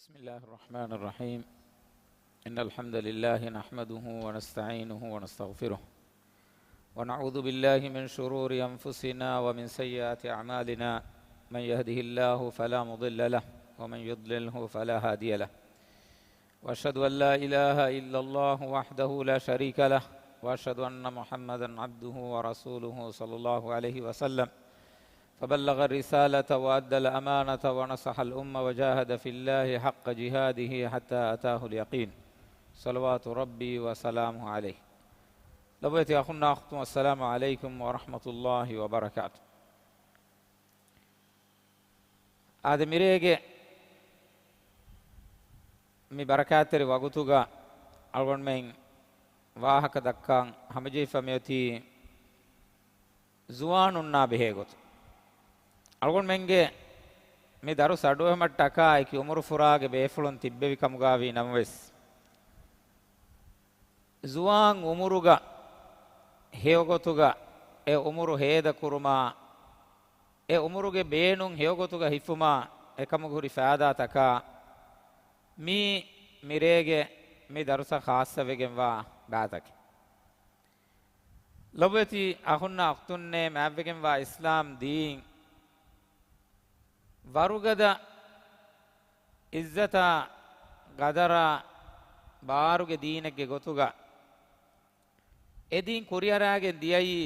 بسم الله الرحمن الرحيم إن الحمد لله نحمده ونستعينه ونستغفره ونعوذ بالله من شرور أنفسنا ومن سيئات أعمالنا من يهده الله فلا مضل له ومن يضلله فلا هادي له وأشهد أن لا إله إلا الله وحده لا شريك له وأشهد أن محمدا عبده ورسوله صلى الله عليه وسلم فبلغ الرسالة وأدى الأمانة ونصح الأمة وجاهد في الله حق جهاده حتى أتاه اليقين صلوات ربي وسلامه عليه لبيت أخونا أختم السلام عليكم ورحمة الله وبركاته آدم مريجي مي بركاتري وقتوغا ألون من واهك دكان همجي فميوتي زواننا بهيغوت algon menge me daru saduwe mattaka ki umuru furage befulon tibbevi kamugavi namwes zuwan umuruga heogotuga e umuru heda kuruma e umuruge beenun heogotuga hifuma ekamuguri faada taka mi mirege me darusa khassa vegenwa baatake lobeti ahunna aqtunne mabvegenwa islam deen ವರುಗದ ಇಜ್ಜತ ಗದರ ಬಾರುಗೆ ದೀನಕ್ಕೆ ಗೊತ್ತುಗ ಎದೀನ್ ಕುರಿಯರಾಗೆ ದಿಯಯಿ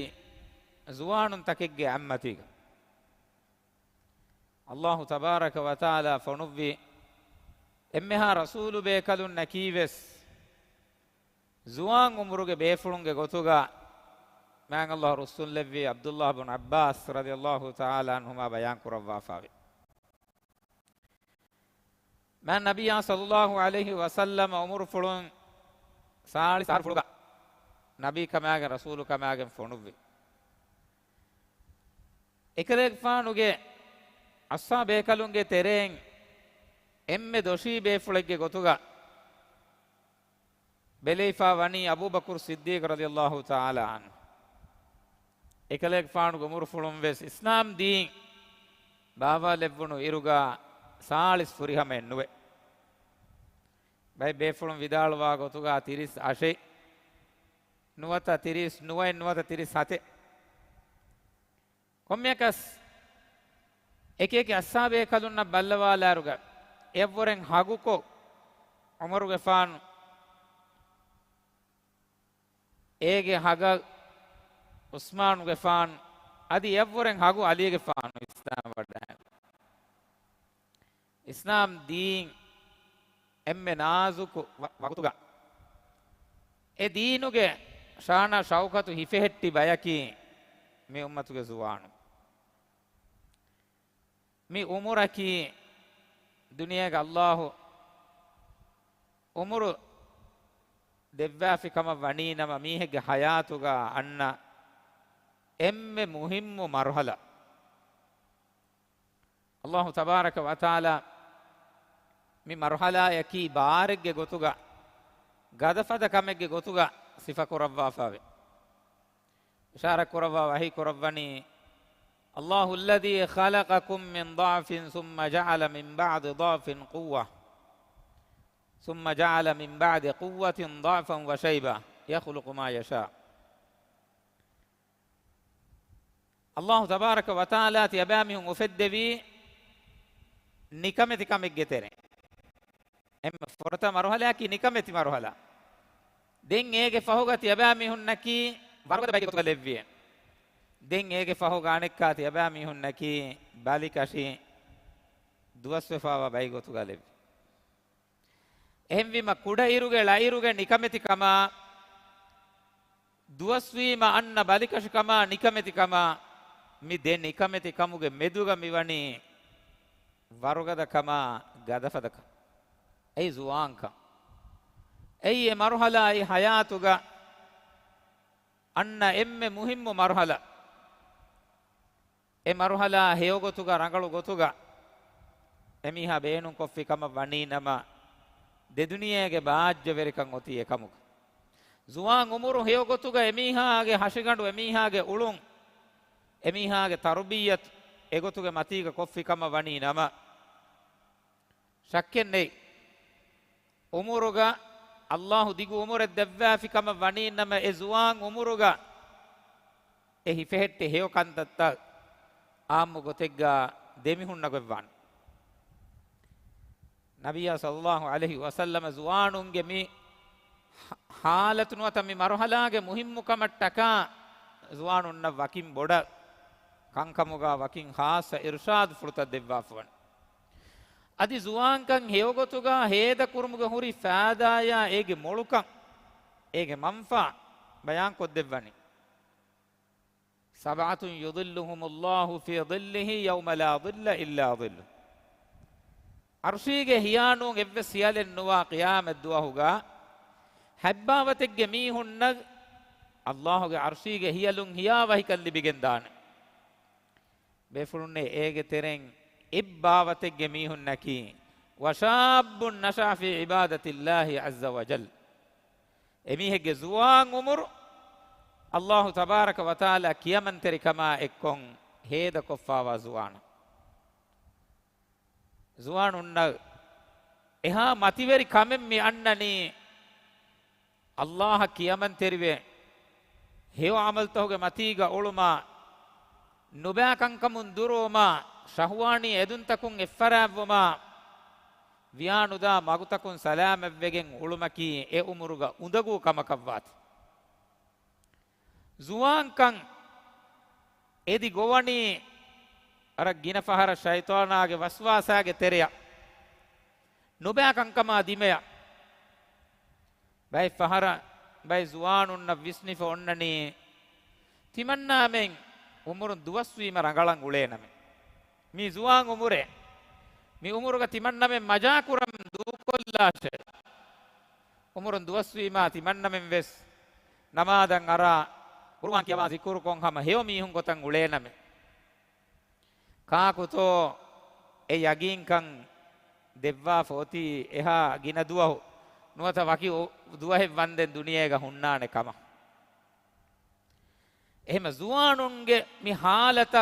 ಜುವಾನುನ್ ತಕೆಗ್ಗೆ ಅಮ್ಮತಿಗ ಅಲ್ಲಾಹು ತಬಾರಕ ವತಾಲ ಫನುವ್ವಿ ಎಮ್ಮೆಹ ರಸೂಲು ಬೇಕಲುನ್ ನಕೀವೆಸ್ Juan ಉಮ್ರುಗೆ ಬೇಫುಳುಂಗೆ ಗೊತ್ತುಗ ಮ್ಯಾಂಗ್ ಅಲ್ಲಾಹು ರಸೂಲ್ಲವ್ವಿ Abdullah bin Abbas ರದಿಯಲ್ಲಾಹು ತಾಲಾ ಅನ್ಹುಮಾ ಬಯಾನ್ ಕುರವ್ವಾಫಾವಿ मैं नबिया सल्लल्लाहु अलैहि वसल्लम उमर फुलुन साल सार फुलगा नबी कमागे रसूल कमागे फोनुवे एकलेक फानुगे अस्सा बेकलुंगे तेरें एम्मे दोशी बेफुलगे गोतुगा बेलेफा वनी अबू बकर सिद्दीक रदियल्लाहु ताला अन एकलेक फानुगे उमर फुलुन वेस इस्लाम दीन बाबा लेवुनु इरुगा ಸಾಳಿಸ್ ಫುರಿಹಮ ಎನ್ನುವೆ ಬೈ ಬೇಫುಳು ವಿದಾಳುವ ಗೊತ್ತುಗ ತಿರಿಸ್ ಆಶೆ ನುವತ ತಿರಿಸ್ ನುವ ಎನ್ನುವತ ತಿರಿಸ್ ಹತೆ ಕೊಮ್ಮೆಕಸ್ ಏಕೇಕೆ ಅಸ್ಸಾಬೆ ಕಲುನ್ನ ಬಲ್ಲವಾಲಾರುಗ ಎವ್ವರೆಂ ಹಗುಕೋ ಉಮರುಗೆ ಫಾನ್ ಏಗೆ ಹಗ ಉಸ್ಮಾನುಗೆ ಫಾನ್ ಅದಿ ಎವ್ವರೆಂ ಹಗು ಅಲಿಗೆ ಫಾನ್ ಇಸ್ಲಾಂ ವಡ್ಡ ಇಸ್ಲಾಂ ದೀನ್ ಎಮ್ಮೆ ನಾಜುಕು ವಗುತುಗ ಎ ದೀನುಗೆ ಶಾನ ಶೌಕತು ಹಿಫೆಹೆಟ್ಟಿ ಬಯಕಿ ಮಿ ಉಮ್ಮತುಗೆ ಜುವಾನು ಮಿ ಉಮುರಕಿ ದುನಿಯಾಗ ಅಲ್ಲಾಹು ಉಮುರು ದೆವ್ವಾಫಿ ಕಮ ವಣೀನಮ ಮೀಹೆಗೆ ಹಯಾತುಗ ಅನ್ನ ಎಮ್ಮೆ ಮುಹಿಮ್ಮು ಮರ್ಹಲ ಅಲ್ಲಾಹು ತಬಾರಕ ವತಾಲ ಮಿ ಮರ್ಹಲಾ ಯಕಿ ಬಾರೆಗ್ಗೆ ಗೊತುಗ ಗದಫದ ಕಮೆಗ್ಗೆ ಗೊತುಗ ಸಿಫ ಕುರವ್ವಾಫಾವೆ ಇಶಾರ ಕುರವ್ವ ವಹಿ ಕುರವ್ವನಿ ಅಲ್ಲಾಹು ಅಲ್ಲದಿ ಖಲಕಕುಂ ಮಿನ್ ضعಫಿನ್ ಸುಮ್ಮ ಜಅಲ ಮಿನ್ ಬಅದ್ ضعಫಿನ್ ಕುವ್ವ ಸುಮ್ಮ ಜಅಲ ಮಿನ್ ಬಅದ್ ಕುವ್ವತಿನ್ ضعಫನ್ ವ ಶೈಬಾ ಯಖ್ಲುಕು ಮಾ ಯಶಾ ಅಲ್ಲಾಹು ತಬಾರಕ ವತಾಲ ತಿಯಬಾಮಿಹುಂ ಉಫೆದ್ದೆವಿ ನಿಕಮೆತಿ ಕಮೆಗ್ಗೆ ತೆರೆ එම ෆොරත මරහලයකි නිකමෙති මරහල දෙන් ඒගේ ෆහුගති යබෑමි හුන්නකි වරගද බයික තුක ලෙව්විය දෙන් ඒගේ ෆහුග අනෙක්කාති යබෑමි හුන්නකි බාලිකෂි දුවස්වෆාව බයික තුක ලෙව්වි එහෙම්විම කුඩ ඉරුගේ ලයිරුගේ නිකමෙති කම දුවස්වීම අන්න බාලිකෂි කම නිකමෙති කම මි දෙන් නිකමෙති කමුගේ මෙදුග මිවණි වරගද කම ගදෆදක ऐ जुआन का ऐ ये मरहला ऐ हयातुगा अन्न एम्मे मुहिम्मु मरहला ए मरहला हेयोगोतुगा रंगळु गोतुगा एमिहा बेनु कोफ्फि कम वणीनम दे दुनियेगे बाज्य वेरिकं ओति एकमुक जुआन उमुरु हेयोगोतुगा एमिहागे हशिगंडु एमिहागे उळुं एमिहागे तर्बियत एगोतुगे मतीगा कोफ्फि कम वणीनम शक्यन्ने ಉಮುರುಗ ಅಲ್ಲಾಹು ದಿಗು ಉಮುರ ದೆವ್ವಾಫಿಕಮ ವಣೀನಮ ಎ ಜುವಾನ್ ಉಮುರುಗ ಎ ಹಿಫೆಹೆಟ್ಟೆ ಹೇವಕಂತತ್ತ ಆಮ್ಮು ಗೊತೆಗ್ಗ ದೆಮಿಹುಣ್ಣ ಗೊವ್ವಾನ್ ನಬಿಯ ಸಲ್ಲಲ್ಲಾಹು ಅಲೈಹಿ ವಸಲ್ಲಮ ಜುವಾನುಂಗೆ ಮಿ ಹಾಲತುನುವ ತಮ್ಮಿ ಮರುಹಲಾಗೆ ಮುಹಿಮ್ಮುಕಮಟ್ಟಕ ಜುವಾನುನ್ನ ವಕಿಂ ಬೊಡ ಕಂಕಮುಗ ವಕಿಂ ಹಾಸ ಇರ್ಷಾದ್ ಫುರುತ ದೆವ್ವಾಫವನ್ ಅದಿ ಜುವಾಂಕಂ ಹೇವಗೊತುಗ ಹೇದ ಕುರುಮುಗ ಹುರಿ ಫಾದಾಯ ಏಗೆ ಮೊಳುಕಂ ಏಗೆ ಮಂಫಾ ಬಯಾನ್ ಕೊದ್ದೆವ್ವನಿ ಸಬಅತುನ್ ಯುದಿಲ್ಲುಹುಮುಲ್ಲಾಹು ಫೀ ದಿಲ್ಲಿಹಿ ಯೌಮ ಲಾ ದಿಲ್ಲ ಇಲ್ಲಾ ದಿಲ್ಲು ಅರ್ಶಿಗೆ ಹಿಯಾನು ಎವ್ವೆ ಸಿಯಲೆನ್ನುವ ಕಿಯಾಮತ್ ದುವಹುಗ ಹೆಬ್ಬಾವತೆಗ್ಗೆ ಮೀಹುಣ್ಣ ಅಲ್ಲಾಹುಗೆ ಅರ್ಶಿಗೆ ಹಿಯಲುಂ ಹಿಯಾವಹಿ ಕಲ್ಲಿಬಿಗೆಂದಾನೆ ಬೇಫುಳುನ್ನೆ ಏಗೆ ತೆರೆಂ ಇಬ್ಬಾವತೆಗ್ಗೆ ಮೀಹುನ್ನಕಿ ವಶಾಬ್ಬುನ್ ನಶಾ ಫಿ ಇಬಾದತಿಲ್ಲಾಹಿ ಅಜ್ಜ ವಜಲ್ ಎಮೀಹೆಗ್ಗೆ ಜುವಾನ್ ಉಮುರು ಅಲ್ಲಾಹು ತಬಾರಕ ವತಾಲ ಕಿಯಮಂತೆರಿ ಕಮಾ ಎಕ್ಕೊಂ ಹೇದ ಕೊಫ್ಫಾವ ಜುವಾನುನ್ನ ಎಹಾ ಮತಿವೆರಿ ಕಮೆಮ್ಮಿ ಅಣ್ಣನಿ ಅಲ್ಲಾಹ ಕಿಯಮಂತೆರಿವೆ ಹೇವ ಅಮಲ್ತಹುಗೆ ಮತೀಗ ಒಳುಮ ನುಬ್ಯಾಕಂಕಮುನ್ ದುರೋಮ ಶಹ್ವಾಣಿ ಎದುಂತಕುಂ ಎಫ್ಫರಾವ್ವಮ ವಿಯಾನುದ ಮಗುತಕುನ್ ಸಲಾಮೆವ್ವೆಗೆಂ ಉಳುಮಕಿ ಎ ಉಮುರುಗ ಉಂದಗೂ ಕಮಕವ್ವಾತಿ ಜುವಾಂಕಂ ಎದಿ ಗೋವಣಿ ಅರ ಗಿನಫಹರ ಶೈತಾನಾಗೆ ವಸ್ವಾಸಾಗೆ ತೆರೆಯ ನುಬ್ಯಾಕಂಕಮ ದಿಮೆಯ ಬೈ ಫಹರ ಬೈ ಜುವಾನುನ್ನ ವಿಸ್ನಿಫ ಒಣ್ಣನಿ ತಿಮನ್ನಾಮೆಂ ಉಮುರುನ್ ದುವಸ್ವೀಮ ರಂಗಳಂ ಉಳೇನಮೆ ಮೀ ಜುವಾನ್ ಉಮುರೆ ಮೀ ಉಮುರುಗ ತಿಮನ್ನಮೆಂ ಮಜಾಕುರಂ ದೂಕೊಲ್ಲಾಶೆ ಉಮುರುನ್ ದುವಸ್ವೀಮ ತಿಮನ್ನಮೆಂ ವೆಸ್ ನಮಾದಂ ಅರ ಕುರುವಾನ್ ಕಿಯವಾ ಜಿಕುರು ಕೊಂ ಹಮ ಹೇವ ಮೀಹುಂ ಗೊತಂ ಉಳೇನಮೆ ಕಾಕುತೋ ಎ ಯಗೀಂಕಂ ದೆವ್ವಾ ಫೋತಿ ಎಹಾ ಗಿನ ದುವಹು ನುವತ ವಕಿ ದುವಹೆ ವಂದೆನ್ ದುನಿಯೇಗ ಹುಣ್ಣಾನೆ ಕಮ එහෙම ජුවානුන්ගේ මේ حالත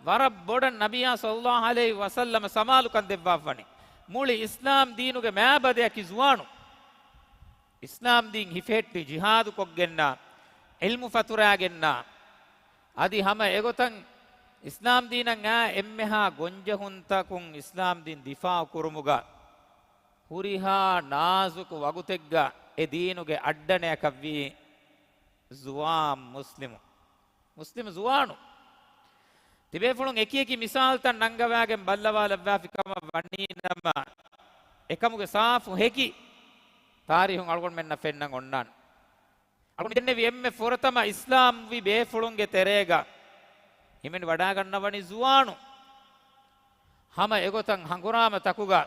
වර බොඩ නබියා සල්ලල්ලාහු අලයිහි වසල්ලම සමාලුකන් දෙවවනි මුලි ඉස්ලාම් දීනුගේ මෑබදයකි ජුවානු ඉස්ලාම් දීන් හිෆෙට්ටි ජිහාදු කොග්ගෙන්න ඉල්මු ෆතුරාගෙන්න আদি හැම එගොතන් ඉස්ලාම් දීනන් ආ එම්මෙහා ගොංජහුන්තකුන් ඉස්ලාම් දීන් දිෆා කුරුමුගා හුරිහා නාසුක වගුතෙග්ගා ඒ දීනුගේ අඩ්ඩනයකවි ජුවාම් මුස්ලිම් ජුවානු තිබේ ෆුලුන් එකියකි මිසාල් තන් නංගවාගෙන් බල්ලවාලව්වා ෆිකම වන්නීනම එකමුගේ සාෆු හෙකි තාරිහුන් අල්ගොන් මෙන්න ෆෙන්නන් ඔන්නන් අල්ගොන් දෙන්නේ විෙම්මේ ෆොරතම ඉස්ලාම් වි බේ ෆුලුන්ගේ තෙරේගා හිමෙන් වඩා ගන්නවනි ජුවානු හැම එගොතන් හංගුරාම තකුගා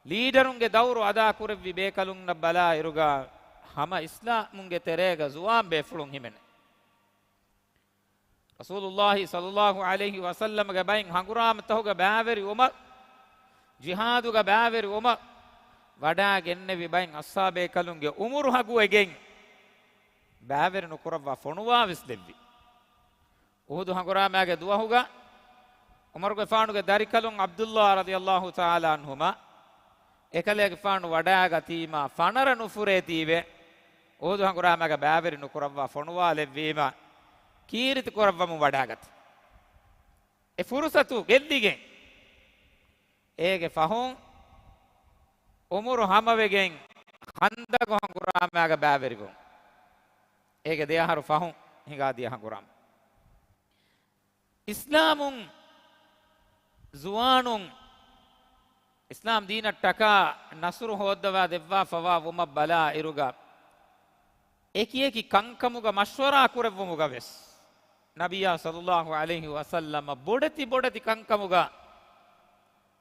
ලීඩරුන්ගේ දවුරු අදා කුරෙව්වි බේකලුන් නබලා ඉරුගා හැම ඉස්ලාමුන්ගේ තෙරේගා ජුවාම් බේ ෆුලුන් හිමෙන් රසූලුල්ලාහි සල්ලල්ලාහු අලයිහි වසල්ලම ගබයින් හංගුරාම තහුගා බෑවරි උමර් ජිහාදුගා බෑවරි උමර් වඩා ගෙන්නේ විබයින් අස්සාබේ කලුන්ගේ උමුරු හගුවෙගෙන් බෑවරි නුකරවා ෆොනුවා විස්ලෙව්වි උහුදු හංගුරාමගේ දුවහුගා උමර්ගේ ෆානුගේ දරිකලුන් අබ්දුල්ලාහ් රදියල්ලාහු තාලා අන්හුමා එකලේගේ ෆානු වඩා ගතීමා ෆනර නුෆුරේ තීවේ උහුදු හංගුරාමගේ බෑවරි නුකරවා ෆොනුවා ලෙව්වීම කීරිත කරවම වඩාගත් ඒ ෆුරුසතු ගෙද්දිගෙන් ඒගේ ෆහුන් උමුරු හැමවෙගෙන් හන්දක හංගුරාමගේ බෑවරිගොන් ඒගේ දෙයහරු ෆහුන් හිගාදිය හංගුරාම ඉස්ලාමුන් ජුවානුන් ඉස්ලාම් දීනට්ටකා නසුරු හොද්දවා දෙවවා ෆවා වුම බලා ඉරුගා එකියකි කංකමුග මශ්වරා කුරවමුග වෙස් නබියා සල්ලල්ලාහු අලයිහි වසල්ලම බොඩති කංකමුග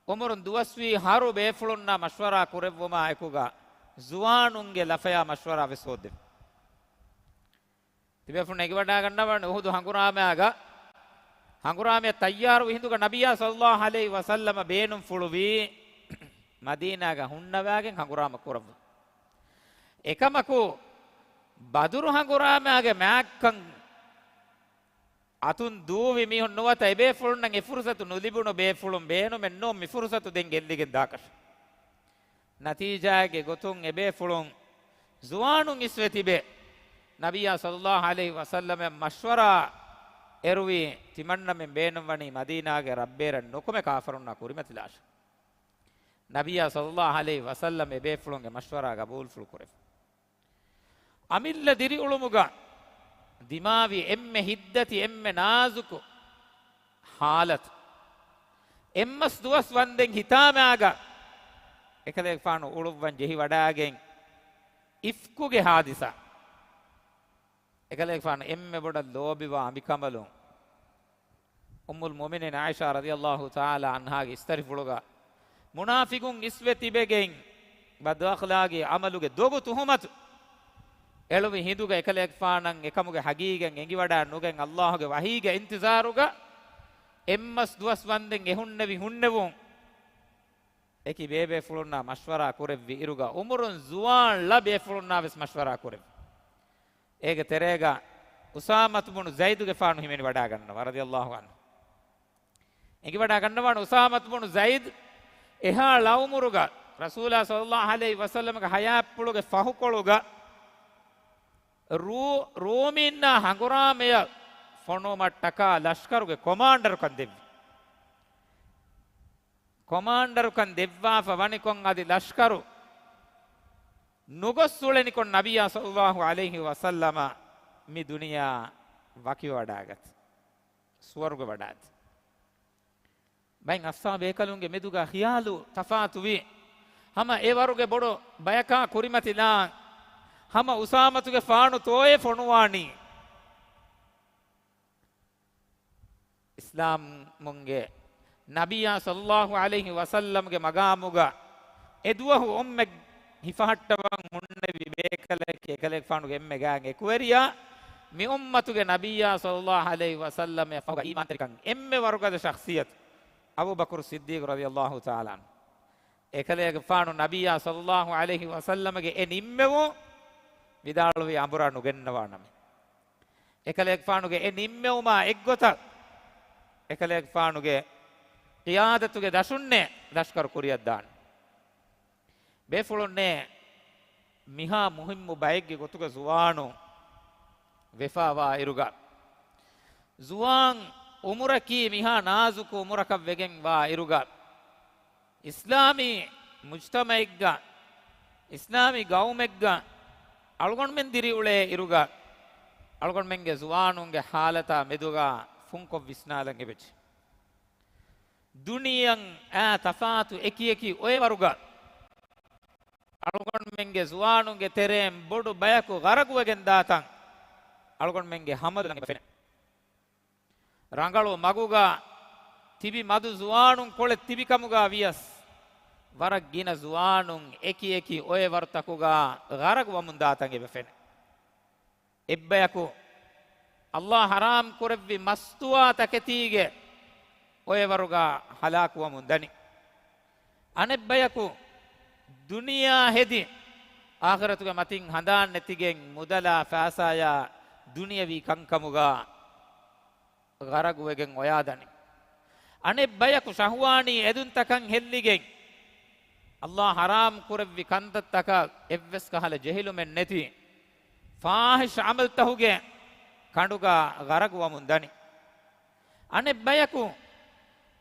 උමරුන් දුවස්වී හරු බේෆුලුන්නා මශ්වරා කුරවමුමා එකුගා ජුවානුන්ගේ ලෆයා මශ්වරා වෙස් හොද්දෙ තිබෙෆුන් එක වඩා ගන්නවන්නේ උහුදු හංගුරාමයාගා හංගුරාමයා තයාරු හිඳුග නබියා සල්ලල්ලාහු අලයිහි වසල්ලම බේනුම් ෆුළුවි මදීනාගා හුන්නවාගෙන් හංගුරාම කුරව එකමකු බදුරු හංගුරාමයාගේ මෑක්කන් අතුන් දූවි මිහුන් නොවත එබේ ෆුළුන් නම් එෆුරුසතු නුලිබුණු බේ ෆුළුන් බේනු මෙන්නෝ මිෆුරුසතු දෙන් ගෙල්ලිගෙන් දාකෂ ನತೀಜಾಗೆ ಗೊತ್ತುಂ ಎಬೆ ಫುಳುಂ ಜುವಾನುಂ ಇಸ್ವೆತಿಬೆ ನಬಿಯ ಸಲ್ಲಲ್ಲಾಹು ಅಲೈಹಿ ವಸಲ್ಲಮ ಮಶ್ವರಾ ಎರುವಿ ತಿಮನ್ನಮೆ ಬೇನಂ ವಣಿ ಮದೀನಾಗೆ ರಬ್ಬೇರ ನೊಕುಮೆ ಕಾಫರುನ್ನ ಕುರಿಮತಿಲಾಶ ನಬಿಯ ಸಲ್ಲಲ್ಲಾಹು ಅಲೈಹಿ ವಸಲ್ಲಮ ಎಬೆ ಫುಳುಂಗೆ ಮಶ್ವರಾ ಗಬೂಲ್ ಫುಳು ಕುರೆ ಅಮಿಲ್ಲ ದಿರಿ ಉಳುಮುಗ ದಿಮಾವಿ ಎಮ್ಮೆ ಹಿದ್ದತಿ ಎಮ್ಮೆ ನಾಜುಕು ಹಾಲತ್ ಎಮ್ಮಸ್ ದುವಸ್ ವಂದೆಂ ಹಿತಾಮ್ಯಾಗ එකදෙක් පාන උළුවන් ජෙහි වඩාගෙන් ඉෆ්කුගේ හාදිසා එකදෙක් පාන එම්මෙ බොඩ ලෝබිවා අමිකමලුන් උම්මුල් මුමිනින් ආයිෂා රදියල්ලාහු තාලා අන්හාගේ ඉස්තරි ෆුලුගා මුනාෆිකුන් ඉස්වෙතිබෙගෙන් බද් අඛලාගේ අමලුගේ දොගු තුහමත් එළුවි හිඳුගේ එකදෙක් පානන් එකමුගේ හගීගෙන් එඟි වඩා නුගෙන් අල්ලාහගේ වහීගේ ඉන්තිසාරුගා එම්මස් දුවස් වන්දෙන් එහුන්නෙවි හුන්නෙවුන් eki bebe fulunna mashwara kurevvi iruga umurun zuwan la be fulunna ves mashwara kurev ege terega usama ibn zaid ge faanu himeni wada gannawa radiyallahu anhu ege wada gannawa usama ibn zaid eha lawmuruga rasulullah sallallahu alaihi wasallam ge hayapuluge fahukoluga rominna hangurameya fonomattaka lashkaruge commander kan devvi කොමාන්ඩර් කන් දෙව්වාෆ වනිකොන් අදි ලෂ්කරු නුගොස්සුලෙනිකොන් නබියා සල්ලල්ලාහු අලයිහි වසල්ලම මි දුනියා වකි වඩාගත් ස්වර්ග වඩාත් බයින් අස්සා බේකලුන්ගේ මෙදුගා හියාලු තෆාතු වි හම ඒ වරුගේ බොඩ බයකා කුරිමතිලා හම උසාමතුගේ ෆානු තෝයේ ෆොනුවානි ඉස්ලාම් මුන්ගේ නබියා සල්ලල්ලාහු අලයිහි වසල්ලම්ගේ මගාමුගා එදුවහු ඔම්මෙ හිෆහට්ටවන් මුන්නේ විවේකලක එකලෙක් ෆානුගේ එම්මෙ ගාන් එකුවරියා මි උම්මතුගේ නබියා සල්ලල්ලාහු අලයිහි වසල්ලම් ෆග ඊමාන් තරිකන් එම්මෙ වරුගද ශඛ්සියත් අබූ බකර් සිද්දීක් රදියල්ලාහු තාලා එකලෙක ෆානු නබියා සල්ලල්ලාහු අලයිහි වසල්ලම්ගේ එනිම්මෙවෝ විදාළුවේ අඹරා නුගෙන්නවා නම් එකලෙක් ෆානුගේ එනිම්මෙවුමා එක්ගොත එකලෙක් ෆානුගේ qiyaadatuge dashunne lashkar kuriyad dan befulonne miha muhimmu bayegge gotuga zuwanu vefawa iruga zuwan umuraki miha nazuku umurakab wegen wa iruga islami mujtamaigga islami gaumegga algon men diri ule iruga algon menge zuwanunge halata meduga funko visnalange bech දුනියන් තෆාතු එකි එකි ඔය වරුග අලුගොන් මෙන්ගේ සුවානුන්ගේ තෙරෙන් බොඩු බයකු ගරකුවගෙන් දාතන් අලුගොන් මෙන්ගේ හමද ළඟ පෙන රංගලෝ මගුගා තිබි මදු සුවානුන් කොලෙ තිබි කමුගා වියස් වරක් ගින සුවානුන් එකි එකි ඔය වර්තකුගා ගරකුවමුන් දාතන් එබෙෆෙන එබ්බයකු අල්ලාහ් හරාම් කුරෙව්වි මස්තුවා තකතිගේ ඔය වරුගා හලාකුව මුන්දනි අනෙබ්බයකු දුනියා හෙදි ආඛරතුගේ මතින් හඳාන් නැතිගෙන් මුදලා ෆාසායා දුනියවි කංකමුගා ගරගුවගෙන් ඔයාදනි අනෙබ්බයකු ශහවානී එදුන්තකන් හෙල්ලිගෙන් අල්ලාහ් හරාම් කුරෙව්වි කන්තත්තක එව්වස් කහල ජෙහිලුමෙන් නැති ෆාහිෂ් අමල් තහුගේ කඬුගා ගරගුව මුන්දනි අනෙබ්බයකු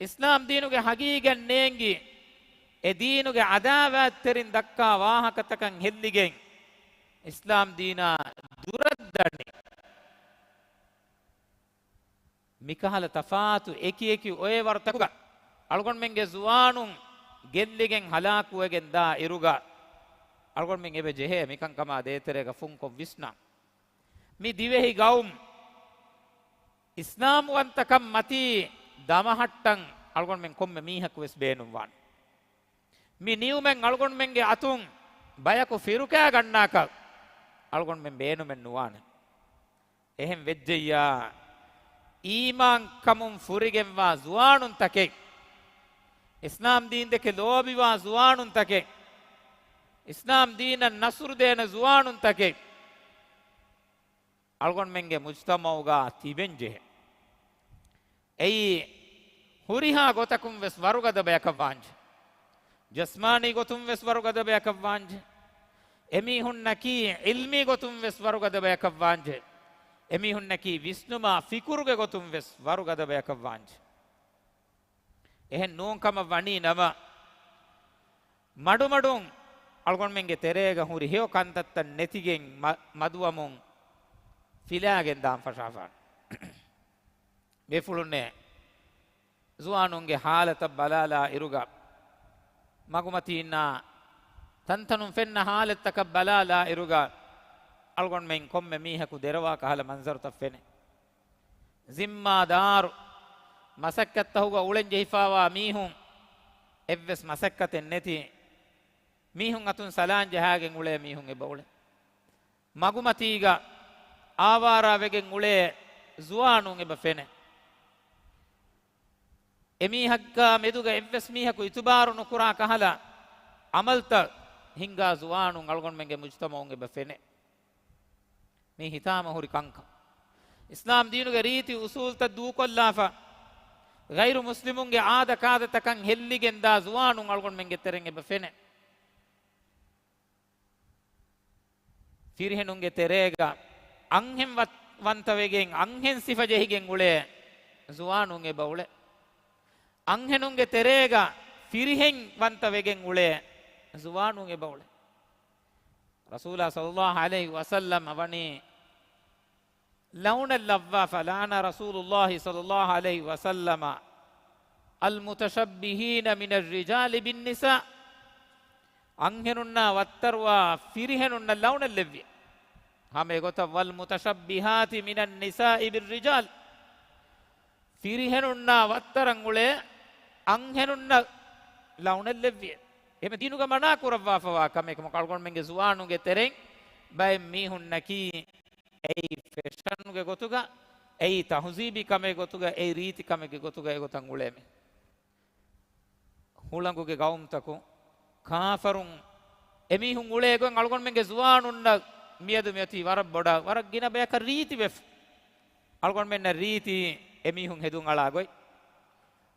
ඉස්ලාම් දීනුගේ හගීගෙන් නේංගි ඒ දීනුගේ අදාවත් තෙරින් දක්කා වාහකතකන් හෙල්ලිගෙන් ඉස්ලාම් දීනා දුරද්දනි මිකහල තෆාතු එකි එකි ඔය වර්තකුග අල්ගොන් මෙන්ගේ සුවානුන් ගෙල්ලිගෙන් හලාකුවගෙන් දා ඉරුගා අල්ගොන් මෙන් එබේ ජෙහෙ මිකන් කමා දේතරේක ෆුන්කො විස්නා මි දිවෙහි ගවුම් ඉස්ලාම් වන්තකම් මති දමහට්ටන් අල්ගොන් මෙන් කොම්මෙ මීහක් වෙස් බේනුම් වන් මි නියුමෙන් අල්ගොන් මෙන්ගේ අතුන් බයකු ෆිරුකෑ ගන්නාක අල්ගොන් මෙන් බේනුමෙන් නුවාන එහෙම් වෙජ්ජයා ඊමාන් කමුන් ෆුරිගෙන් වා සුවානුන් තකේ ඉස්ලාම් දීන් දෙකේ ලෝබි වා සුවානුන් තකේ ඉස්ලාම් දීන නසුරු දේන සුවානුන් තකේ අල්ගොන් මෙන්ගේ මුජ්තමවුගා තිබෙන්ජේ එයි හුරිහා ගොතකුම් වෙස් වරුගද බයක වාංජ ජස්මානී ගොතුම් වෙස් වරුගද බයකක් වාංජ එමිහුන් නකී ඉල්මී ගොතුම් වෙස් වරුගද බයකක් වාංජ එමිහුන් නකී විස්නුමා ෆිකුරුගේ ගොතුම් වෙස් වරුගද බයකක් වාංජ එහෙන් නෝන්කම වණී නම මඩු මඩුන් අල්ගොන් මෙන්ගේ තෙරේග හුරි හේව කන්තත්ත නැතිගෙන් මදුවමුන් ෆිලාගෙන් දාම් ෆෂාෆාන් මේ ෆුළුන්නේ zuanunge halata balala iruga magumatina tantanum fenna halataka balala iruga algon men komme mihaku derawa kahala manzaru taffene zimmadar masakkattahuga ulenje hifawa mihun evves masakkaten neti mihun atun salanje hagen ule mihun ebawle magumatiga awara wegen ule zuanun eba fene emihakka meduga evves mihaku itubaru nukura kahala amalta hinga zuanun algon menge mujtamaun eba fene me hitama huri kanka islam deenuge riti usul ta du kollafa gairu muslimunge aada kaada takan helligen da zuanun algon menge tereng eba fene firhenunge terega anhem wantawegen anhen sifa jehigen ule zuanun eba ule anhenunge terega firihen wantawegen ule zuanun eba ule rasulullah sallallahu alaihi wasallam avani launa lavva falana rasulullah sallallahu alaihi wasallam almutashabbihin min ar-rijali bin nisa anhenunna wattarwa firihenunna launa levvi hame gota wal mutashabbihati min an-nisa'i bir rijal firihenunna wattaran ule anhenunna launa levvi eme dinuga mana kurawwa fawa kame ko kalgon menge zuwanuge tereng bay mihun naki ei fashion gotuga ei tahzibi kame gotuga ei riti kame gotuga e gotan uleme hulanguge gaum taku kafarun emihun ule gon algon menge zuwanunna miyadu meti war boda war gina be ka riti bef algon menna riti emihun hedun ala goi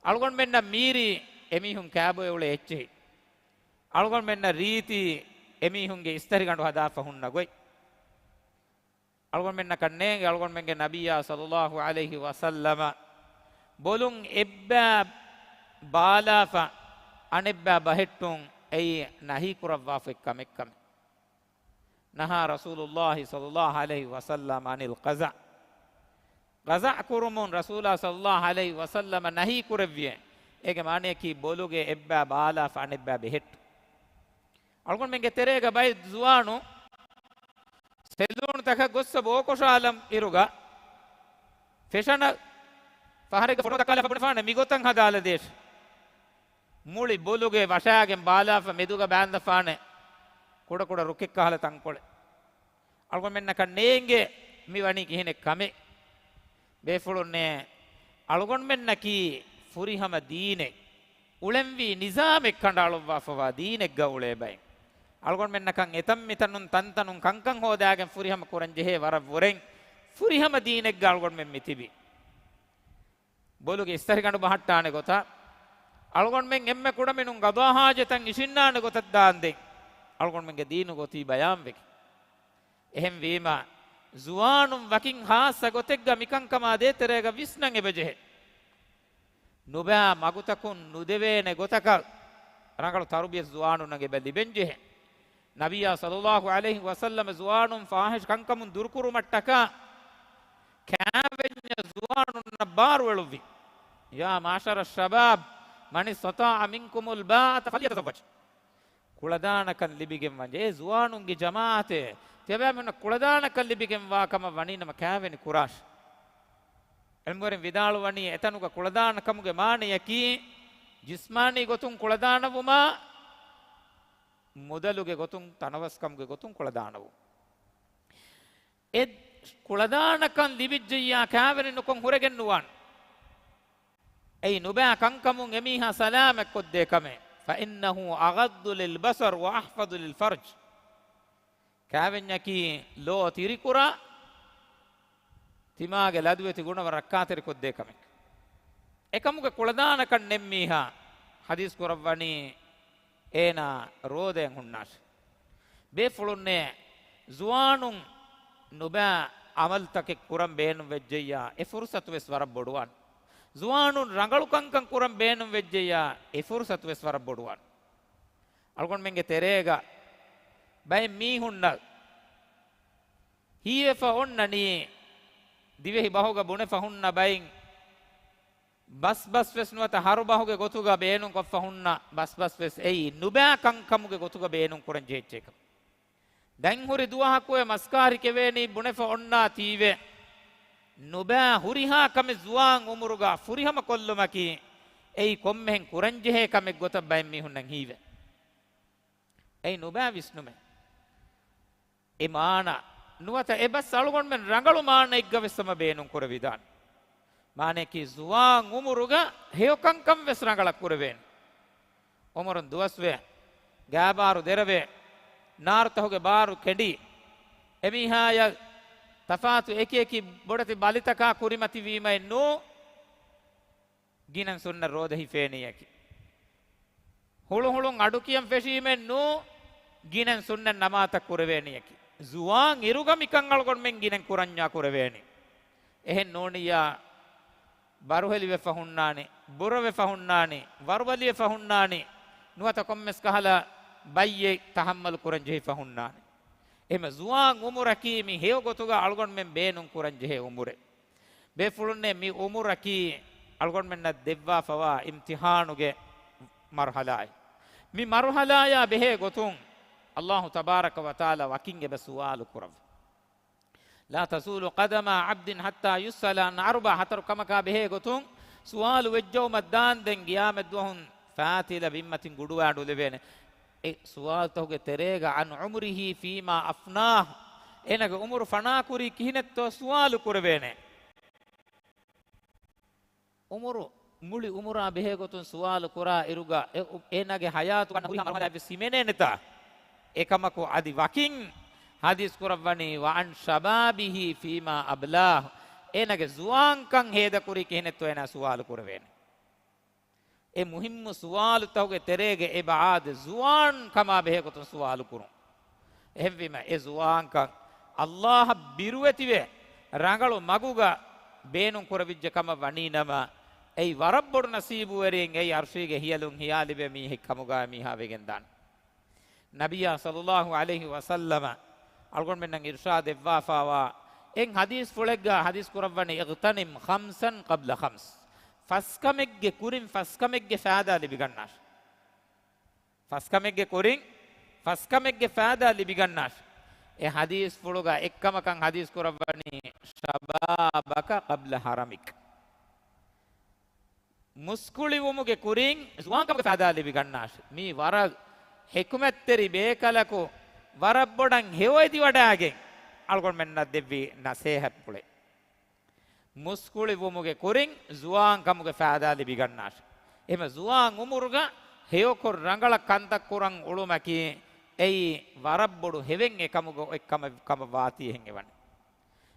algon menna miri emihun kabo ule ecche algon menna riti emihunge istari gandu hada fahunna goi algon menna kannenge algon menge nabiyya sallallahu alaihi wasallam bolun ebba balafa anebba bahettun ei nahi kurawwa fekkam ekkam naha rasulullah sallallahu alaihi wasallam anil qaza qaza kurumun rasulullah sallallahu alaihi wasallam nahi kurawwiye ege mane ki boluge ebba balafa anebba behettu algon menge terega bay zuwanu selun taka gossa bokoshalam iruga feshana faharega foto takala fapana migotan hadala desh muli boluge washagen balafa meduga banda fane koda koda rukek kahala tankole algon menna kannenge miwani kihine kame befulunne algon menna ki furihama diine ulemvi nizamek kandalwa fawa diinek gawule bay algon menna kan etam mitanun tantanun kankan hodagen furihama kuranje he war woreng furihama diinek galgon men mitibi boluge istari gandu bahattane gota algon men emme kudaminun gadwa hajatan isinnane gotat daande algon menge diinu goti bayam vek ehem wima zuwanum wakin haasa gotegga mikankama de terega visnan ebeje nuba magutakun nudevene gotaka rangalu tarubiya zuwanun nage belli benje nabiyya sallallahu alaihi wasallam zuwanum fahish kankamun durkuru mattaka kavenya zuwanun nabar weluvi ya mashara shabab man istata'a minkumul ba'ata falyatazawwaj kuladanakan libigen wanje zuwanunge jamaate tebamena kuladanakan libigen wa kama waninama kaveni kurash elmoren vidalu wani etanuga kuladanamuge maaniyaki jismani gotun kuladanavuma mudaluge gotun tanavaskamuge gotun kuladanavu ed kuladanakan libijjiya kaveni nukon huregennuwan ei nuba kankamun emiha salamak kodde kame fa innahu aghaddu lil basar wa ahfadu lil farj kavenyaki lo tirikura timage laduweti gunawa rakkaateri kodde kame ekamuge kuladanakan nemmiha hadis kurawani ena roden hunnash be fulunne zuwanun nuba amal take kuram beenum vejjeya e fursatu wes war boduwan zuwanun rangalu kankan kuram beenum vejjeya e fursatu wes war boduwan algon menge terega bay mi hunna hiyefa onnani divehi bahoga bune fahunna bayin bas wes nuwata haru bahoge gotuga beenun ko fahunna bas wes ei nuba kankamuge gotuga beenun kuran jehecheka දැන් හුරි දුවහකුවේ මස්කාරි කෙවේනි බුනෙෆ ඔන්නා තීවේ නුබෑ හුරිහා කමෙ zuwan උමුරුගා ෆුරිහම කොල්ලමකි එයි කොම්මෙන් කුරංජෙහෙ කමෙ ගොත බයින් මිහුන්නන් හීවේ එයි නුබෑ විස්නුමෙ ඒ මාන නුවත එබස් අලුගොන් මෙන් රංගලු මාන එක්ගවෙස්සම බේනුන් කුර විදාන මානේ කි zuwan උමුරුගා හේයකංකම් වෙස් රංගලක් කුරවෙන් ඔමරුන් දුවස්වේ ගාබාරු දෙරවේ නාර්තහුගේ බාරු කෙඩි එමිහාය තෆාතු එකේකි බොඩති බලිතකා කුරිමති වීමයි නෝ ගිනන් සුන්න රෝදහි ෆේනියකි හුළුන් අඩු කියම් ෆෙෂීමෙන් නෝ ගිනන් සුන්න නමාත කුරවේනියකි zuwan ඉරුගමිකං අල්ගොන් මෙන් ගිනන් කුරඤ්ඤා කුරවේනි එහෙන් නෝනියා බරුහෙලි වෙෆහුන්නානි බුර වෙෆහුන්නානි වර්වලි වෙෆහුන්නානි නුවත කොම්මස් කහලා බයියේ තහම්මල් කුරංජෙහි ෆහුන්නානි එම zuwan umuraki mi heo gotuga algon men beenun kuranjehe umure be fulunne mi umuraki algon men na devwa fawa imtihanuge marhalai mi marhalaya behe gotun Allah tabaraka wa taala wakinge be sual kurav la tazulu qadama abdin hatta yusala an arba hatar kamaka behe gotun sual wejjaw maddan den qiyamet duhun fatila bimmatin guduwadu levene sual toge terega an umrihi fima afnah enaga umur fana kuri kihinetto sual kurvene umuru muli umura behe gotun sual kura iruga enage hayatu kan huri marhala be simene neta ekamako adi wakin hadis kurawani wa an shababihi fima ablah enage zuwan kan heda kuri kihinetto ena sual kurvene e muhimmu suwal tawge terege e baad zuwan kama behe ko suwal kurun ehvima e zuwan kan Allah biruwetiwe rangalu maguga beenun kuravijja kama waninama ei warabbodu nasibu werin ei arshige hiyalun hiyalibe mi hikamuga mi havegen dan nabiya sallallahu alaihi wasallam algon mennan irshad evwa fawa en hadis fulegga hadis kurawani igtanim khamsan qabla khams faskamegge kurin faskamegge faada libigannash faskamegge kurin faskamegge faada libigannash e hadis fuluga ekkamakan hadis kurawani shababaka qabla haramik muskuli wumuge kurin zuwankamge faada libigannash mi wara hekumetteri bekalaku warabbodan hewoidi wadagen algon menna devvi nasehat pule muskuli wumuge kurin zuwan kamuge faada libigannash ema zuwan umuruga heyokor rangala kantak kurang ulumaki ei warabbodu heven ekamuge ekama waati hen ewan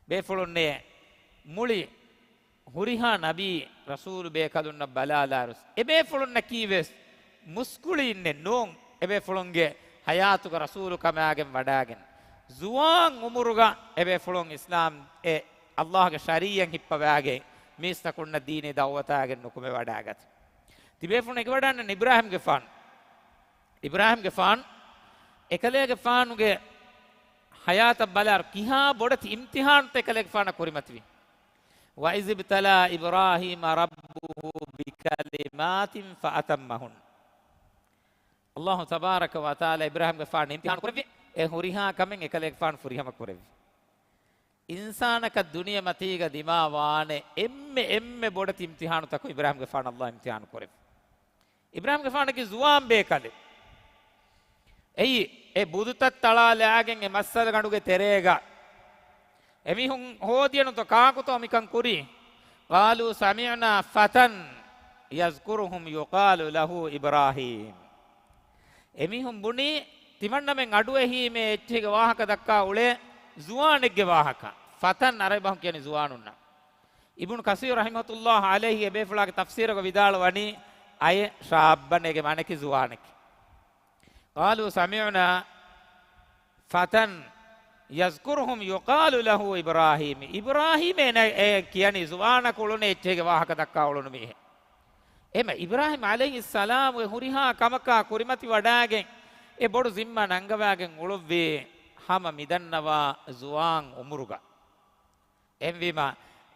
be fulunne muli huriha nabi rasul be kalunna balalarus ebe fulunna kiwes muskuli inne non ebe fulunge hayatuga rasul kamagen wadagen zuwan umuruga ebe fulun islam e Allah ge shariyan hippawage mista kunna dine dawwatagen nukume wadagat tibe fun ek wadanna Ibrahim ge fan ekale ge fanuge hayata balar kiha bodati imtihan te ekale ge fana kurimatwi wa izibtala Ibrahim rabbuhu bikalimatin fa atammahun Allah tabaraka wa taala Ibrahim ge fan imtihan kurvi e huriha kamen ekale ge fan furihama kurvi इंसानक दुनिया मतीग दिमावाने एम्मे बोडत इम्तिहान तक इब्राहिम के फान अल्लाह इम्तिहान करे इब्राहिम के फान की जुआम बेकले ए बुदुत तळा लाගෙන් ए मस्सल गंडुगे तेरेगा එමිහුන් හෝදියන તો කාකු તો මිකන් කුරි قالوا سمعنا فتى يذكرهم يقال له ابراهيم එමිහුන් බුනි තිමන්නමෙන් අඩුවෙහි මේ එච්චිගේ වාහක දක්කා උලේ zuwaanegge wahaka fatan arabah කියන්නේ zuwaanunna ibn kasir rahimahullah alayhi be fulage tafsir ko vidal wani ay shaabbanege maneki zuwaaneki قالوا سمعنا فتى يذكرهم يقال له إبراهيم إبراهيم කියන්නේ සුවාන කුළුනේ එච්චේගේ වාහක දක්වා වුණු මිහ එම ඉබ්‍රාහීම আলাইহিස් සලාම් හුරිහා කමකා කුරිමති වඩාගෙන් ඒ බොඩු සිම්මා නංගවාගෙන් උළුවේ හැම මිදන්නවා සුවාන් උමුරුගා එම්විම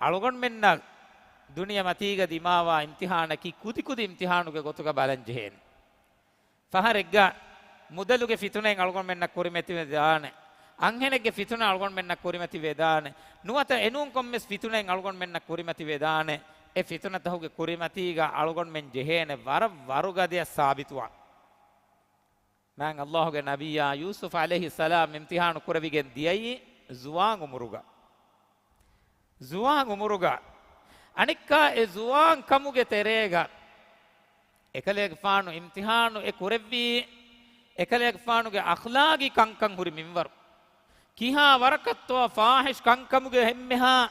අලගොන් මෙන්න දුනිය මතීග දිමාවා ඉම්තිහානකි කුදි කුදි ඉම්තිහානුගේ ගොතුක බලන් ජෙහෙන් ෆහරෙග්ග මුදලුගේ ෆිතුනෙන් අලගොන් මෙන්න කුරිමති වේදානේ අංහෙනෙගේ ෆිතුන අලගොන් මෙන්න කුරිමති වේදානේ නුවත එනුන් කොම්මස් ෆිතුනෙන් අලගොන් මෙන්න කුරිමති වේදානේ ඒ ෆිතුන තහුගේ කුරිමතිග අලගොන් මෙන් ජෙහෙනේ වරුගදිය සාබිතුවා මං අල්ලාහගේ නබියා යූසුෆ් আলাইহিස් සලාම් ඉම්තිහාන කුරවිගෙන් දියයි සුවාන් උමුරුගා අනික්කා ඒ සුවාන් කමුගේ තෙරේගා එකලේක ෆානු ඉම්තිහානු ඒ කුරෙව්වි එකලේක ෆානුගේ අඛලාගි කංකං හුරි මින්වර කිහා වරකත්වා ෆාහිෂ් කංකමුගේ හෙම්මෙහා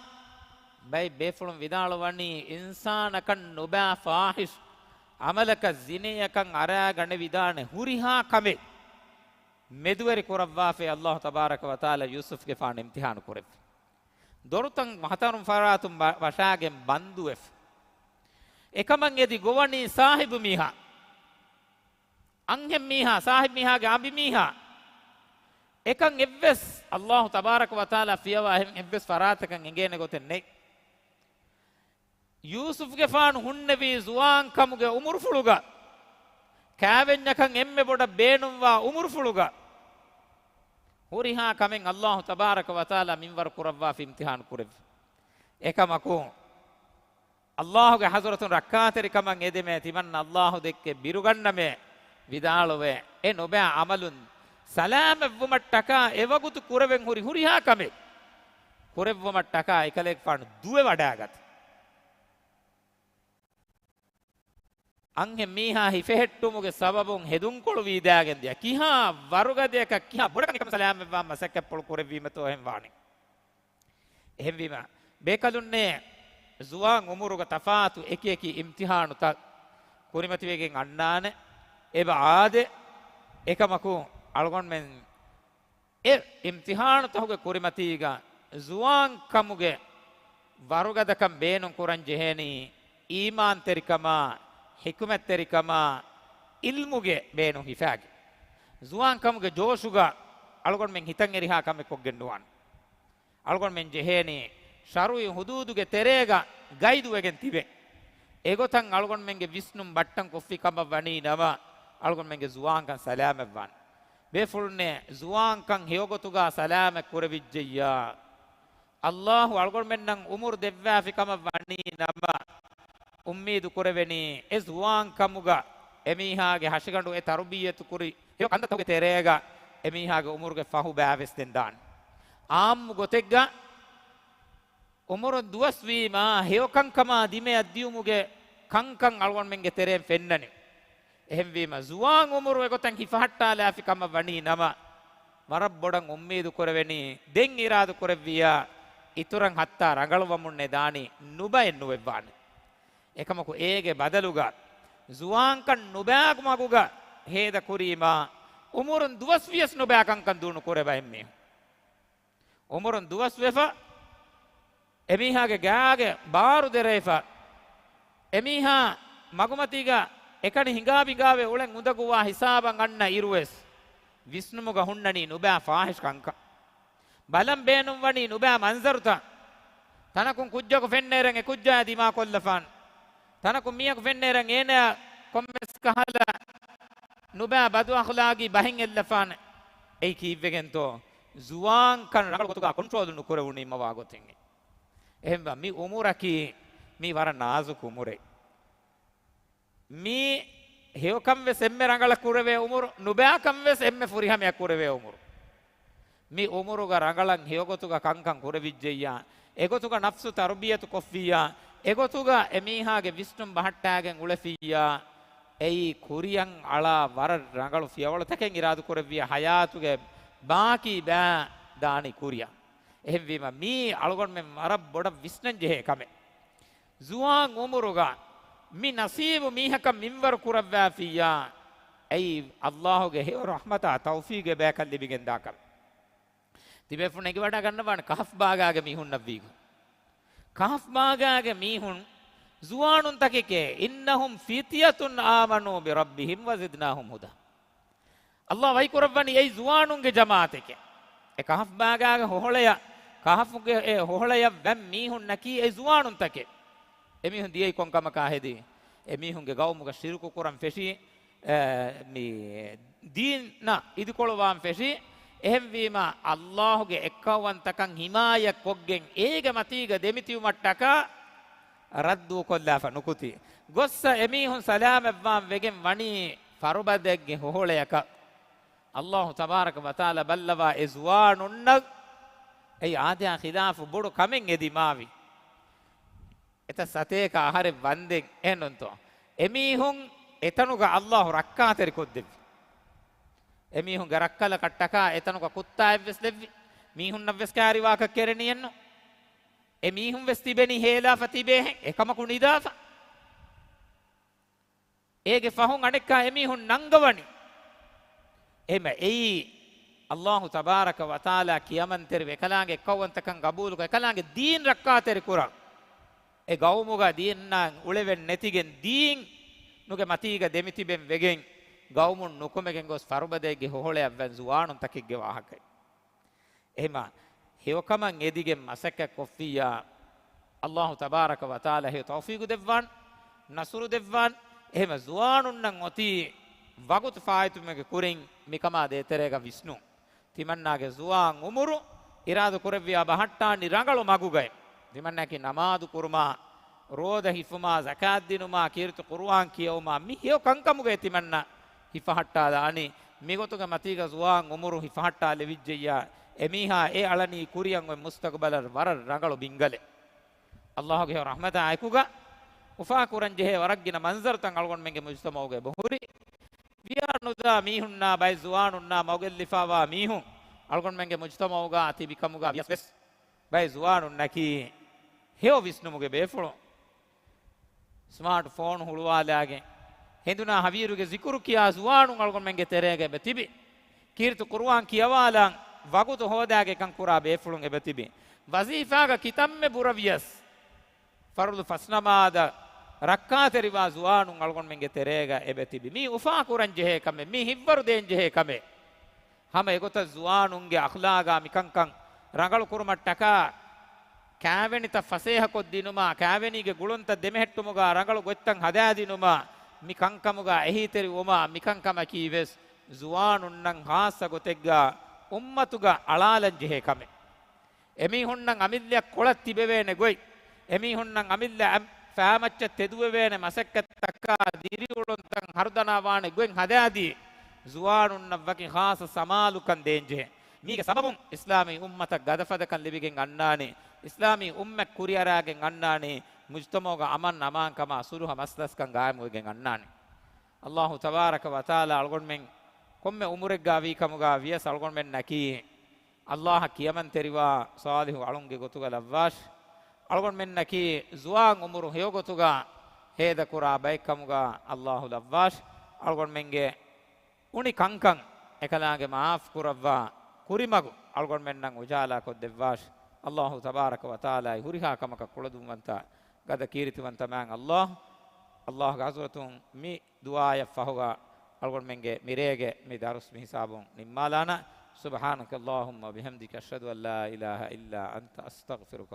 බයි බේෆුලුම් විදාලවනි ඉන්සානකන් නොබා ෆාහිෂ් අමලක සිනියකන් අරා ගණ විදානේ හුරිහා කමේ මෙදුවරි කුරව්වාෆේ අල්ලාහ් තබාරක වතාලා යූසුෆ්ගේ ෆාන ඉම්තිහානු කුරෙව් දොරුතන් මහතරුම් ෆරාතුම් වශාගෙන් බන්දුවෙෆ් එකමන් එදි ගොවනි සාහිබ් මීහා අංහෙම් මීහා සාහිබ් මීහාගේ අඹි මීහා එකන් එව්වස් අල්ලාහ් තබාරක වතාලා ෆියවා එව්වස් ෆරාතකන් එගේන ගොතෙන්නේ යූසුෆ්ගේ ෆාන් හුන්නවි සුවාන් කමුගේ උමුරු ෆුලුගා කෑවෙන්නකන් එම්මෙ බොඩ බේනුම්වා උමුරු ෆුලුගා හුරිහා කමෙන් අල්ලාහ් තබාරක වතාලා මින්වර කුරව්වා ෆි ඉම්තිහාන කුරෙව් එකමකෝ අල්ලාහ්ගේ හසරතුන් රක්කාතරි කමන් එදෙමේ තිමන්න අල්ලාහ් දෙක්කේ බිරුගන්නමේ විදාලවේ ඒ නොබෑ අමලුන් සලාම වමට්ටකා එවගුතු කුරවෙන් හුරිහා කමේ කුරෙව් වමට්ටකා එකලෙක් ෆාන දුවේ වඩාගත් අංහෙ මීහා හිෆෙහෙට්ටුමුගේ සබබුන් හෙදුන් කොළු වීදාගෙන දියා කිහා වරුගදයක කිහා බොඩකන් එකම සලාම් වෙවම සැකප්පොල් කුරෙවීම තෝ එහෙම් වානේ එහෙම් වීම බේකලුන්නේ සුවාන් උමුරුග තෆාතු එක ඉම්තිහානු ත කුරිමති වේගෙන් අන්නානේ එබ ආදේ එකමකු අලගොන් මෙන් ඒ ඉම්තිහානු තහුගේ කුරිමතිග සුවාන් කමුගේ වරුගදකම් බේනුන් කුරන් ජෙහෙනි ඊමාන් තෙරිකමා හිකුමත් තෙරිකමා ඉල්මුගේ බේනු හිෆාගේ සුවාන් කමුගේ ජෝෂුගා අලගොන් මෙන් හිතන් එරිහා කමෙක් ගෙන්නුවන් අලගොන් මෙන් ජෙහෙනි ශරුයි හුදූදුගේ තෙරේගා ගයිදුවගෙන් තිබේ ඒගොතන් අලගොන් මෙන්ගේ විස්නුම් බට්ටන් කොෆි කම වණී නම අලගොන් මෙන්ගේ සුවාන්කන් සලාමෙවන් බේෆුල්නේ සුවාන්කන් හේගොතුගා සලාම කුරවිජ්ජියා අල්ලාහ් අලගොන් මෙන්නම් උමුර් දෙව්වා ෆි කම වණී නම උම්මීදු කුරවෙනි ඒ සුවාන් කමුගා එමීහාගේ හෂගඬු ඒ තරුබියතු කුරි ඒ කන්දතෝගේ තෙරේගා එමීහාගේ උමුර්ගේ ෆහු බෑවෙස් දෙන් දාන් ආම්මු ගොතෙක්ගා උමර දුවස් වීම හේවකංකමා දිමේ අධ්‍යුමුගේ කංකං අලගොන් මෙන්ගේ තෙරෙන් ෆෙන්නනි එහෙම් වීම සුවාන් උමර එගොතන් හිෆහට්ටාලා ෆිකම වණී නම වරබ් බොඩන් උම්මීදු කරවෙනි දෙන් ඉරාදු කරවියා ඉතුරන් හත්තා රඟලවමුන්නේ දානි නුබෙන් නුවෙවානි එකමකු ඒගේ බදලුගා සුවාන්කන් නුබෑගුමගුගා හේද කුරීමා උමරන් දුවස් වියස් නුබෑකංකන් දුණු කරබෙන්නේ උමරන් දුවස් වෙෆා එමීහාගේ ගාගේ බාරු දෙරේෆා එමීහා මගුමතිගා එකනි හිඟාබිගාවේ උලෙන් උදගුවා හිසාබන් අන්න ඉරුවෙස් විස්නුමුග හුන්නනි නුබෑ ෆාහිෂ් කංක බලම් බේනුම් වනි නුබෑ මන්සරුතා තනකුන් කුජ්ජක ෆෙන්නේරන් ඒ කුජ්ජා දිමා කොල්ලෆාන් තනකුන් මියක ෆෙන්නේරන් ඒන කොම්මස් කහලා නුබෑ බදු අඛලාගි බහින් එල්ලෆාන් ඒ කීවෙගෙන්තෝ සුවාන් කන් රගල ගොතුගා කන්ට්‍රෝල් නුකරවුනි මවා ගොතෙන් එහෙම මි උමුරකි මි වර නාසුක උමුරේ මි හේවකම් වෙස් එම්මෙ රංගල කුරවේ උමුරු නුබෑකම් වෙස් එම්මෙ ෆුරිහම කුරවේ උමුරු මි උමුරුග රංගලන් හේවගතුග කංකං කුරවිජ්ජියා එගොතුග නෆ්සු තර්බියතු කොෆියා එගොතුග එමීහාගේ විස්නුම් බහට්ටාගෙන් උලෆියා එයි කුරියන් අලා වර රංගල ෆියවල තකෙන් ඉරාදු කුරවියා හයාතුගේ බාකි බෑ දානි කුරියා එහෙම් වීම මී අලගොන් මෙ මරබ් බොඩ විස්නන් ජෙහෙ කමෙ සුවාන් උමුරුගා මි නසීබු මීහක මින්වර කුරව්වා ෆියා ei Allahge he rahmata tawfiqe baakal libigen dakal tibe funne ge wada ganna ban kahf baagaage mihun nabbigo kahf baagaage mihun zuwanun takeke innahum fitiyatun amanu bi rabbihim wa zidnahum huda Allah vai kurabani ei zuwanunge jamaateke e kahf baagaage hohleya kahfuge e hohleya bam mihun naki ei zuwanun take emihun diei konkama ka hedi emihunge gawmuga shirku kuran feshi mi dina idikolwan feshi එහෙම වීම අල්ලාහ්ගේ එක්කවන්තකන් හිමායක් කොග්ගෙන් ඒග මතීග දෙමිතියුමට්ටක රද්දු කොල්ලාෆ නුකුති ගොස්ස එමීහුන් සලාමෙව්වාම් වෙගෙන් වණී ෆරුබදෙක්ගේ හොහොලයක අල්ලාහ් තබාරක වතාලා බල්ලවා ඉස්වානුන්න ඒ ආදියා ඛිලාෆ බොඩ කමෙන් එදිමාවි එත සතේක ආහාරෙ වන්දෙන් එන්නොන්තෝ එමීහුන් එතනුග අල්ලාහ් රක්කාතෙරි කොද්දෙවි එමීහුන් ගරක්කල කට්ටකා එතනුක කුත්තා එවස් දෙවි මීහුන් නවස් කාරිවාක කෙරෙනියන්නු එමීහුන් වෙස් තිබෙනි හේලා ෆතිබේ එකම කුනිදාස ඒගේ ෆහුන් අනෙක්කා එමීහුන් නංගවනි එම එයි අල්ලාහ් තබාරක වතාලා කියමන් තෙර වෙකලාගේ එක්කවන්තකන් ගබූලුක එකලාගේ දීන් රක්කාතෙරි කුරා ඒ ගෞමුගා දීන්නා උලෙවෙන් නැතිගෙන් දීන් නුගේ මතීග දෙමිතිබෙන් වෙගෙන් ගෞමුන් නුකමගෙන් ගොස් ෆරුබදේගේ හොහොලේ අවැන් සුවානුන් තකිගේ වාහකයි එහෙම හේවකමන් එදිගෙන් මසක කොෆියා අල්ලාහ් තබාරක වතාලා හේ තෞෆීක් දෙවන් නසරු දෙවන් එහෙම සුවානුන් නම් ඔති වගුත් ෆායිතුමගේ කුරින් මිකමා දේතරේක විෂ්ණු තිමන්නාගේ සුවාන් උමුරු ඉරාද කුරවියා බහට්ටා නිරංගලු මගුගයි තිමන්නාගේ නමාදු කුරුමා රෝද හිෆුමා zakat දිනුමා කීර්තු කුර්ආන් කියවමා මිහිය කංකමුගේ තිමන්නා හිෆහට්ටා දානි මිගොතුක මතීග සුවාන් උමුරු හිෆහට්ටා ලෙවිජ්ජියා එමිහා ඒ අලනි කුරියන් ඔය මුස්තකබල වර රංගලු බින්ගලේ අල්ලාහ්ගේ රහමත ආයිකුගා උෆා කුරන් ජෙහෙ වරක්ගින මන්සර් තන් අල්ගොන් මෙන්ගේ මුස්තමෝගේ බහුරි වියානුදා මීහුන්නා බයි සුවානුන්නා මෝගෙල් ලිෆාවා මීහුන් අල්ගොන් මෙන්ගේ මුස්තමෝගා අතිබිකමුගා වියස් බයි සුවානුන් නකි හේව විස්නුමුගේ බේෆලෝ ස්මාර්ට් ෆෝන් හුළුවාලාගේ හෙඳුනා හවීරුගේ zikru කියා සුවානුන් අල්ගොන් මෙන්ගේ තෙරේගේ බතිබි කීර්තු කුර්ආන් කියවාලන් වගුතු හොදාගේ කන් කුරා බේෆලුන් එබතිබි වසීෆාග කිතම්මෙ බුරවියස් ෆර්දු ෆස්නමාද රක්කාතරිවා සුවානුන් අල්ගොන් මෙන්ගේ තෙරේග එබතිබි මී උෆා කුරන් ජෙහෙ කමෙ මී හිව්වරු දෙන් ජෙහෙ කමෙ හැම එගොත සුවානුන්ගේ අඛලාගා මිකංකන් රංගල කුරුමට්ටකා කෑවෙනිත ෆසේහ කොද්දිනුමා කෑවෙනීගේ ගුලොන්ත දෙමෙහෙට්ටුමුගා රංගල ගොත්තන් හදාදිනුමා මිකංකමුගා එහිතෙරි වමා මිකංකම කීවෙස් සුවානුන් නම් හාස ගොතෙග්ගා උම්මතුගා අලාලන් ජෙහෙ කමෙ එමිහුන්නම් අමිල්ලයක් කොලත් තිබෙවේනේ ගොයි එමිහුන්නම් අමිල්ල ෆෑමච්ච තෙදුවෙවේනේ මසක්කත්තක්කා දිරිඋලොන්තන් හර්දනාවානේ ගොෙන් හදාදී සුවානුන් වකි හාස සමාලුකන් දේන්ජෙ මීගේ සබබුන් ඉස්ලාමී උම්මත ගදෆදකන් ලිබිගෙන් අන්නානේ ඉස්ලාමී උම්මක් කුරියරාගෙන් අන්නානේ මුජ්තමෝග අමන් අමාන්කම අසුරුහ මස්ලස්කන් ගායමුගෙන් අන්නානේ අල්ලාහ් තබාරක වතාලා අල්ගොන් මෙන් කොම්මෙ උමුරෙක් ගාවී කමුගා වියස් අල්ගොන් මෙන් නකී අල්ලාහ් කියමන් තෙරිවා සාලිහු අලුන්ගේ ගොතුග ලව්වාෂ් අල්ගොන් මෙන් නකී සුවාන් උමුරු හේ ගොතුගා හේද කුරා බයිකමුගා අල්ලාහ් ලව්වාෂ් අල්ගොන් මෙන්ගේ උනි කංකං එකලාගේ මාෆ් කුරවවා කුරිමගු අල්ගොන් මෙන් නම් උජාලා කොද්දෙව්වාෂ් අල්ලාහ් තබාරක වතාලා හුරිහා කමක කුලදුම්වන්ත ගද කීර්තිවන්ත මෑන් අල්ලාහ් ගාසුරතුන් මි දුආය ෆහුගා අල්ගොන් මෙන්ගේ මිරේගේ මි දරුස් මි හිසාබුන් නිම්මාලාන සුබ්හානක අල්ලාහුම්ම බිහම්දික අෂ්හදු අන් ලා ඉලාහා ඉල්ලා අන්ත අස්තග්ෆිරුක